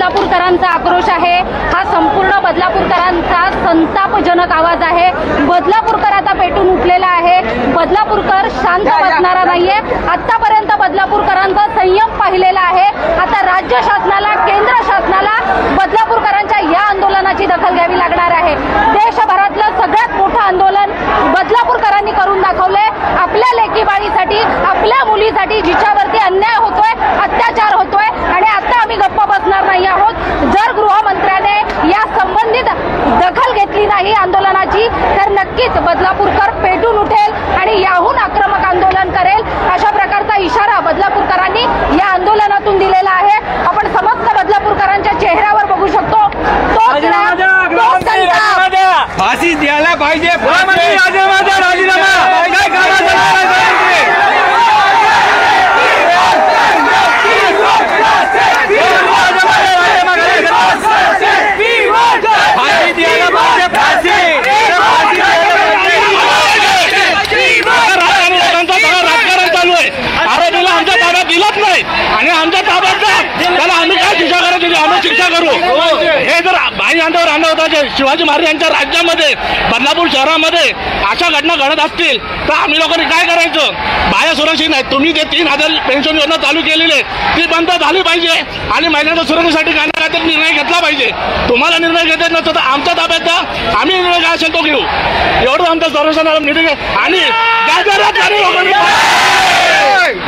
बदलापूरकरांचा आक्रोश आहे, हा संपूर्ण बदलापूरकरांचा संतापजनक आवाज आहे। बदलापूरकर आता पेटून उठलेला आहे। बदलापूरकर शांत बसणारा नाहीये। आतापर्यंत बदलापूरकरांचा संयम पाहिलेला आहे। आता राज्य शासनाला, केंद्र शासनाला बदलापूरकरांच्या या आंदोलनाची दखल घ्यावी लागणार आहे। देशभरातलं सगळ्यात मोठं आंदोलन बदलापूरकरांनी करून दाखवले। आपल्या लेकीबाळीसाठी, आपल्या मुलीसाठी जिच्यावरती अन्याय होतोय, अत्याचार होतोय आणि आता आम्ही गप्प बसणार नाही आहोत। जर गृहमंत्र्याने या संबंधित दखल घेतली नाही आंदोलनाची तर नक्कीच बदलापूरकर पेटून उठेल आणि याहून आक्रमक आंदोलन करेल, अशा प्रकारचा इशारा बदलापूरकरांनी या आंदोलनातून दिलेला आहे। आपण समस्त बदलापूरकरांच्या चेहऱ्यावर बघू शकतो फाशी द्यायला पाहिजे। आरोपीला आमच्या ताब्यात दिलंच नाही आणि आमच्या ताब्यात त्याला आम्ही काय शिक्षा करायची, आम्ही शिक्षा करू। हे जर भाई अंधावर आणलं होतं शिवाजी महाराज यांच्या राज्यामध्ये, बदलापूर शहरामध्ये अशा घटना घडत असतील तर आम्ही लोकांनी काय करायचं? बाया सुरक्षित नाही। तुम्ही जे 3000 पेन्शन योजना चालू केलेली आहे ती बंद झाली पाहिजे आणि महिलांच्या सुरक्षेसाठी काय ना काहीतरी निर्णय घेतला पाहिजे। तुम्हाला निर्णय घेता येत नसतं तर आमच्या ताब्यात द्या, आम्ही निर्णय काय असेल तो घेऊ। एवढं आमचं सर्वसाधारण मीटिंग आहे। आणि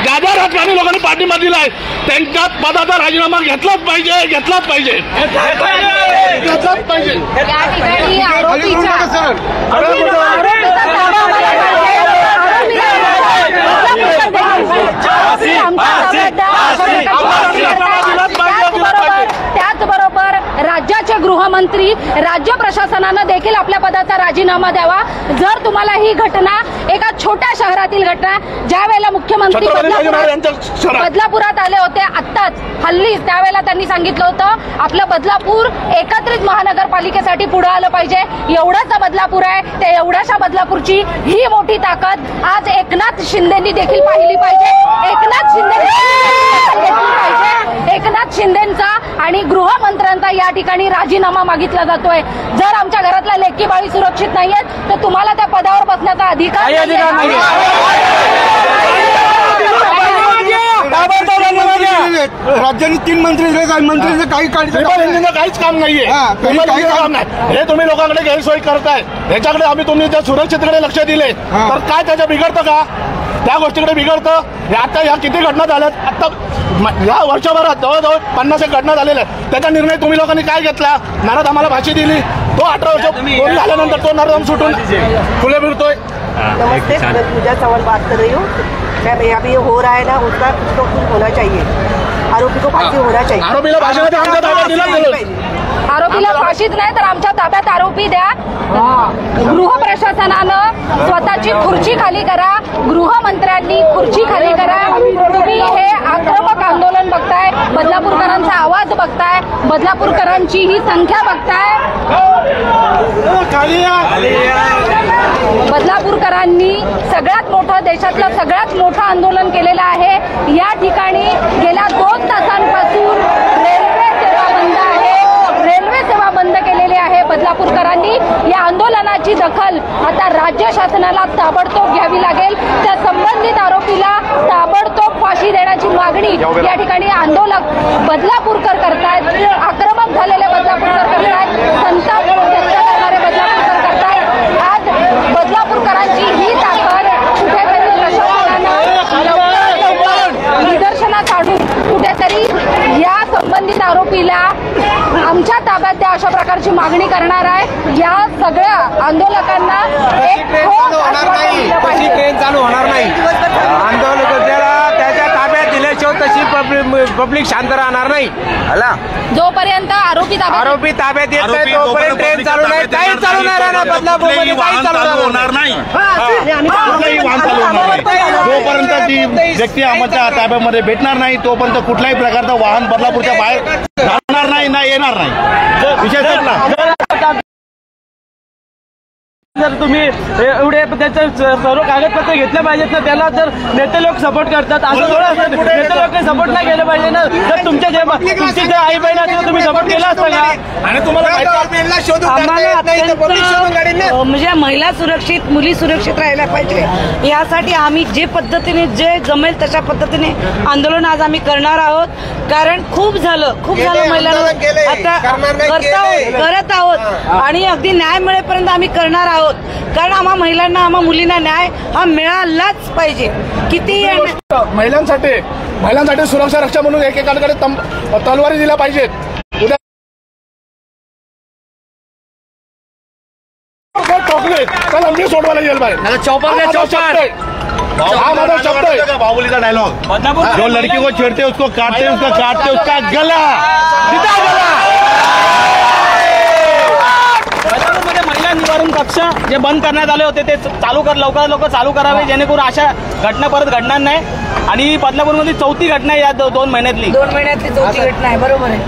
ज्या राजकारणी लोकांनी पाठिंबा दिलाय त्यांच्या पदाचा राजीनामा घेतलाच पाहिजे, घेतलाच पाहिजे, घेतलाच पाहिजे। त्याचबरोबर राज्याचे गृहमंत्री, राज्य प्रशासनानं देखील आपल्या पदाचा राजीनामा द्यावा। जर तुम्हाला ही घटना एका छोट्या शहरातील घटना, ज्या वेळेला मुख्यमंत्री बदलापुरात आले होते आत्ताच हल्ली, त्यावेळेला त्यांनी सांगितलं होतं आपलं बदलापूर एकत्रित महानगरपालिकेसाठी पुढे आलं पाहिजे। एवढाच बदलापूर आहे, त्या एवढ्याशा बदलापूरची ही मोठी ताकद आज एकनाथ शिंदेंनी देखील पाहिली पाहिजे। एकनाथ शिंदेंचा आणि गृहमंत्र्यांचा या ठिकाणी राजीनामा मागितला जातोय। जर आमच्या घरातल्या लेकी बाळी सुरक्षित नाहीयेत तर तुम्हाला त्या पदावर बसण्याचा अधिकार नाही। राज्याने 3 मंत्री दिले, मंत्र्यांचं काहीच काम नाहीये। हे तुम्ही लोकांकडे गैरसोय करताय, ह्याच्याकडे आम्ही तुम्ही त्या सुरक्षेकडे लक्ष दिले तर काय त्याचं बिघडतं का? त्या गोष्टीकडे बिघडतं। आता ह्या किती घटना झाल्यात, आता या वर्षभरात जवळजवळ 50 घटना झालेल्या आहेत। त्याचा निर्णय तुम्ही लोकांनी काय घेतला? नाराज आम्हाला फाशी दिली, तो 18 वर्ष पूर्ण झाल्यानंतर तो नरदम सुटून खुले फिरतोय। नमस्ते, मैं पूजा चौहान बात कर रही हूँ। मैं अभी ये हो रहा है ना, उसका कुछ तो कुछ होना चाहिए, आरोपी को फांसी होना चाहिए। आरोपीला फाशीमध्ये आमच्या ताब्यात दिलं, आरोपीला फाशीत नाही तर आमच्या ताब्यात आरोपी द्या। गृह प्रशासनानं स्वतःची खुर्ची खाली करा, गृहमंत्र्यांनी खुर्ची खाली करा। तुम्ही हे आक्रमक आंदोलन बघताय, बदलापूरकरांचा आवाज बघताय, बदलापूरकरांची ही संख्या बघताय। बदलापूरकरांनी सगळ्यात मोठं, देशातलं सगळ्यात मोठं आंदोलन केलेलं आहे। या ठिकाणी गेल्या 2 तासांपासून रेल्वे सेवा बंद आहे, रेल्वे सेवा बंद केलेली आहे। बदलापूरकरांनी या आंदोलनाची दखल आता राज्य शासनाला ताबडतोब घ्यावी लागेल। त्या संबंधित आरोपीला ताबडतोब फाशी देण्याची मागणी या ठिकाणी आंदोलक बदलापूरकर करतायत, आक्रमक झालेले बदलापूरकर करतायत, संताप व्यक्त करणारे बदलापूरकर करतायत। आज बदलापूरकरांची ही ताकद कुठेतरी प्रशासनानं निदर्शनास काढून कुठेतरी या संबंधित आरोपीला आमच्या ताब्यात द्या अशा प्रकारची मागणी करणार आहे। या सगळ्या आंदोलकांना एक ठोस आश्वासन दिलं पाहिजे। ट्रेन चालू होणार नाही, आंदोलकाला त्याच्या ताब्यात दिल्याशिवाय तशी पब्लिक शांत राहणार नाही। जोपर्यंत आरोपी ताब्यात येत नाही तोपर्यंत ट्रेन चालू नाही, काही चालू नाही राहणार। बदलापूरमध्ये काही चालू होणार नाही, जोपर्यंत ती व्यक्ती आमच्या ताब्यामध्ये भेटणार नाही तोपर्यंत कुठल्याही प्रकारचं वाहन बदलापूरच्या बाहेर जाणार नाही, येणार नाही। विषय संपला। जर तुम्ही एवढे त्याचं सर्व कागदपत्र घेतले पाहिजेत ना, त्याला जर नेते लोक सपोर्ट करतात असं थोडं असतं. नेते लोक सपोर्ट नाही केलं पाहिजे ना. जर तुमच्या तुमची जे आई बहीण असेल तुम्ही सपोर्ट केला असता का? आणि तुम्हाला म्हणजे महिला सुरक्षित, मुली सुरक्षित राहायला पाहिजे यासाठी आम्ही जे पद्धतीने जे जमेल तशा पद्धतीने आंदोलन आज आम्ही करणार आहोत. कारण खूप झालं महिलांना आता करत आहोत आणि अगदी न्याय मिळेपर्यंत आम्ही करणार आहोत. कारण आम्हा महिलांना, आम्हा मुलींना न्याय हा मिळालाच पाहिजे. किती महिलांसाठी सुरक्षा रक्षा म्हणून एकेकाकडे तलवारी दिल्या पाहिजेत. उद्या ठोकले तर आम्ही सोडवायला गेल पाहिजे. बाहुबली का डायलॉग, जो लड़की को छेड़ते उसको काटते, उसका काटते उसका गला सीधा गला. महिला निवारण कक्ष जे बंद करण्यात आले होते ते लवकर चालू करावे, जेणेकरून अशा घटना परत घडणार नाही. आणि बदलापूरमध्ये 4थी घटना आहे या 2 महिन्यातली 4थी घटना आहे. बरोबर आहे.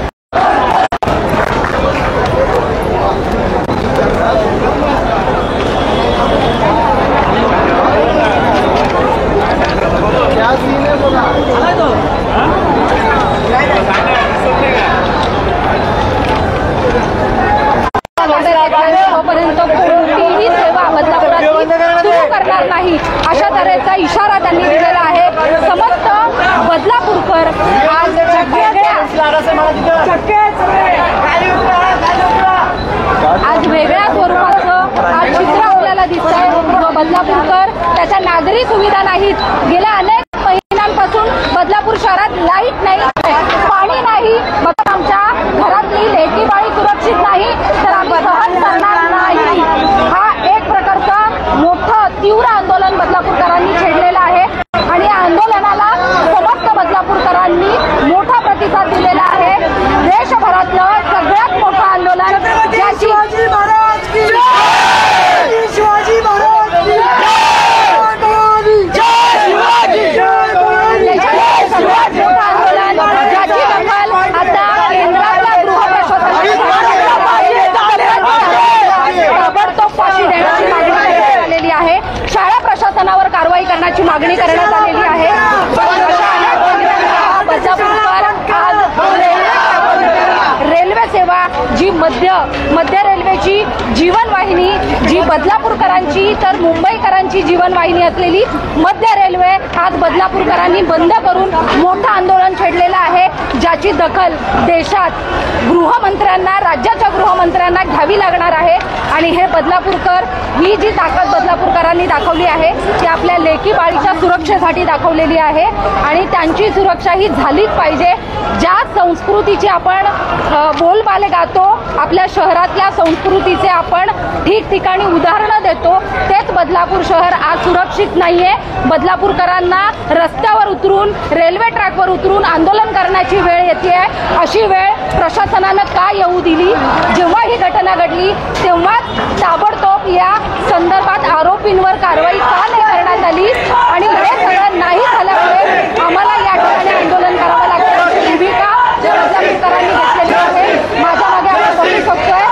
तोपर्यंत कोणतीही सेवा बदलापुरात सुरू करणार नाही अशा तऱ्हेचा इशारा त्यांनी दिलेला आहे. समस्त बदलापूरकर आज वेगळ्या स्वरूपाचं आज चित्र आपल्याला दिसत आहे. बदलापूरकर त्याच्या नागरी सुविधा नाहीत. गेल्या अनेक महिन्यांपासून बदलापूर शहरात लाईट नाही, पाणी नाही. आमच्या घरातली लेकी बाळी सुरक्षित नाही तर आम्ही सहन करणार नाही. हा एक प्रकारचा मोठं तीव्र आंदोलन बदलापूरकरांनी छेडलेलं आहे आणि या आंदोलनाला समस्त बदलापूरकरांनी मोठा प्रतिसाद दिलेला आहे. देशभरातलं सगळ्यात मोठं आंदोलन ज्याची शाळा प्रशासनावर कारवाई करण्याची मागणी करण्यात आलेली आहे. रेल्वे सेवा जी मध्य रेल्वेची जीवनवाहिनी, जी बदलापूरकरांची तर मुंबईकरांची जीवनवाहिनी असलेली मध्य रेल्वे आज बदलापूरकरांनी बंद करून मोठं आंदोलन छेडलेलं आहे. ज्याची दखल देशात गृहमंत्र्यांना, राज्याच्या गृहमंत्र्यांना घ्यावी लागणार आहे. आणि हे बदलापूरकर, ही जी ताकद बदलापूरकरांनी दाखवली आहे ती आपल्या लेकी बाळीच्या सुरक्षेसाठी दाखवलेली आहे आणि त्यांची सुरक्षा ही झालीच पाहिजे. ज्या संस्कृतीची आपण बोलबाले गातो, आपल्या शहरातल्या संस्कृतीचे आपण ठिकठिकाणी उदाहरणं देतो, तेच बदलापूर शहर आज सुरक्षित नाहीये. बदलापूरकरांना रस्त्यावर उतरून, रेल्वे ट्रॅकवर उतरून आंदोलन करण्याची वेळ येते. अशी वेळ प्रशासनानं का येऊ दिली? जेव्हा ही घटना घडली तेव्हाच ताबडतोब या संदर्भात आरोपींवर कारवाई का नाही करण्यात आली? आणि हे सगळं नाही झाल्यामुळे आम्हाला या ठिकाणी आंदोलन करावं लागतं ही भूमिका बदलापूरकरांनी घेतलेली आहे. माझ्या मागे आपण बघू शकतोय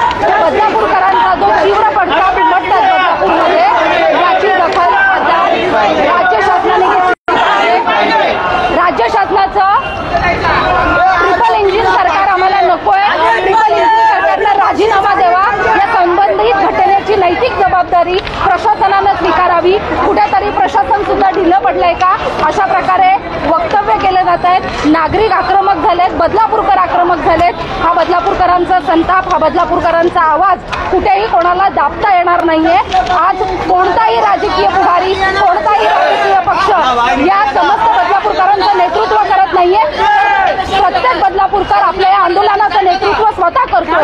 बदलापूरकरांचा जो तीव्र पडसाद उमटतात बदलापूरमध्ये, याची दखल आता राज्य शासनाने घेतली आहे. राज्य शासनाचं ट्रिपल इंजिन सरकार आम्हाला नकोय. ट्रिपल इंजिन सरकारला राजीनामा द्यावा. या संबंधित घटनेची नैतिक जबाबदारी प्रशासनानं स्वीकारावी. कुठेतरी प्रशासन सुद्धा ढिलं पडलंय का? अशा प्रकारे वक्तव्य केले जात आहेत. नागरिक आक्रमक झालेत, बदलापूरकर आक्रमक झालेत. हा बदलापूरकरांचा संताप, हा बदलापूरकरांचा आवाज कुठेही कोणाला दाबता येणार नाहीये. आज कोणताही राजकीय पुढारी, कोणताही राजकीय पक्ष या समस्त बदलापूरकरांचं नेतृत्व करत नाहीये. प्रत्येक बदलापूरकर आपल्या या आंदोलनाचं नेतृत्व स्वतः करतो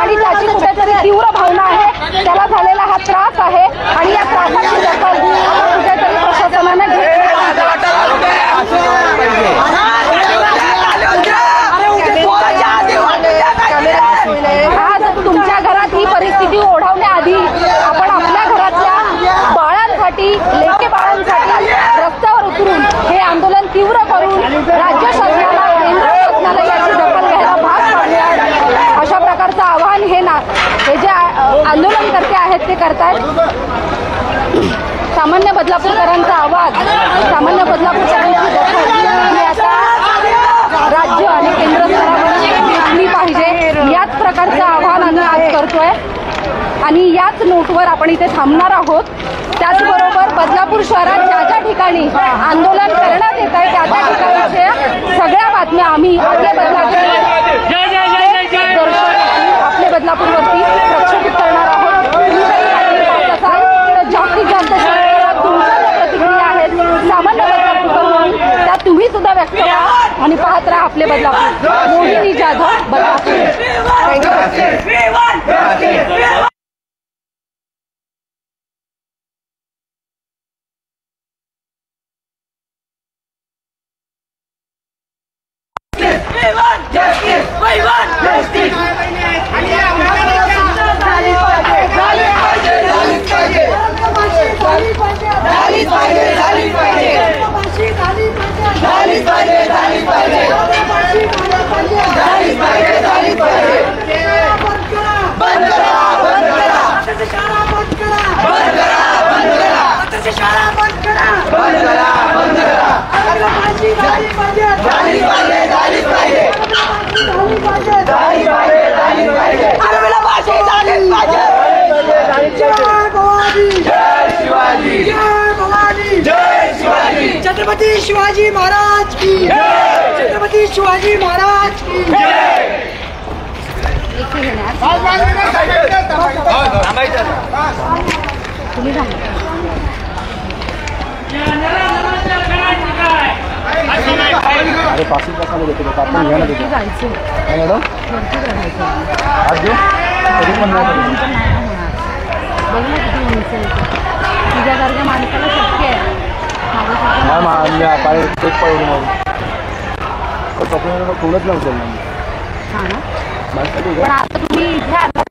आणि त्याची कुठेतरी तीव्र भावना आहे. त्याला झालेला हा त्रास आहे आणि या त्रासाची दखल कुठेतरी प्रशासनाने घेतली. आज तुमच्या घरात ही परिस्थिती ओढवण्याआधी आपण आपल्या घरातल्या बाळांसाठी, लेके बाळांसाठी रस्त्यावर उतरून हे आंदोलन तीव्र करून राज्य शासनाला, केंद्र शासनाला याची दखल घ्यायला भाग पाडूया. अशा प्रकारचं आवाहन हे जे आंदोलनकर्ते आहेत ते करतायत. सामान्य बदलापूरकरांचा आवाज, सामान्य बदलापूरकरांची दखल ही आता राज्य आणि केंद्र स्तरावर घेतली पाहिजे. याच प्रकारचं आवाहन आम्ही आज करतोय आणि याच नोटवर आपण इथे थांबणार आहोत. त्याचबरोबर बदलापूर शहरात ज्या ज्या ठिकाणी आंदोलन करण्यात येत आहे त्या त्या ठिकाणच्या सगळ्या बातम्या आम्ही आपल्या बदलापूरवरती प्रक्षेपित करणार आहोत. तुम्ही काही बातमी पाहत असाल तर जास्तीत जास्त शहरात तुमच्या ज्या प्रतिक्रिया आहेत सामान्य बदलापूरवरून त्या तुम्ही सुद्धा व्यक्त करा आणि पाहत राहा आपले बदलापूर. मोहिनी जाधव, बदलापूर. छत्रपति शिवाजी महाराज की जय. छत्रपति शिवाजी महाराज की जय. अरे पासिंग कशाला देतो आपण घ्या ना देतो मॅडम आज देऊ तरी पण नाही तुझ्यासारख्या माणसाला शक्य आहे. एक पाहिजे मग कोणच नव्हतं पण आता तुम्ही इथे आला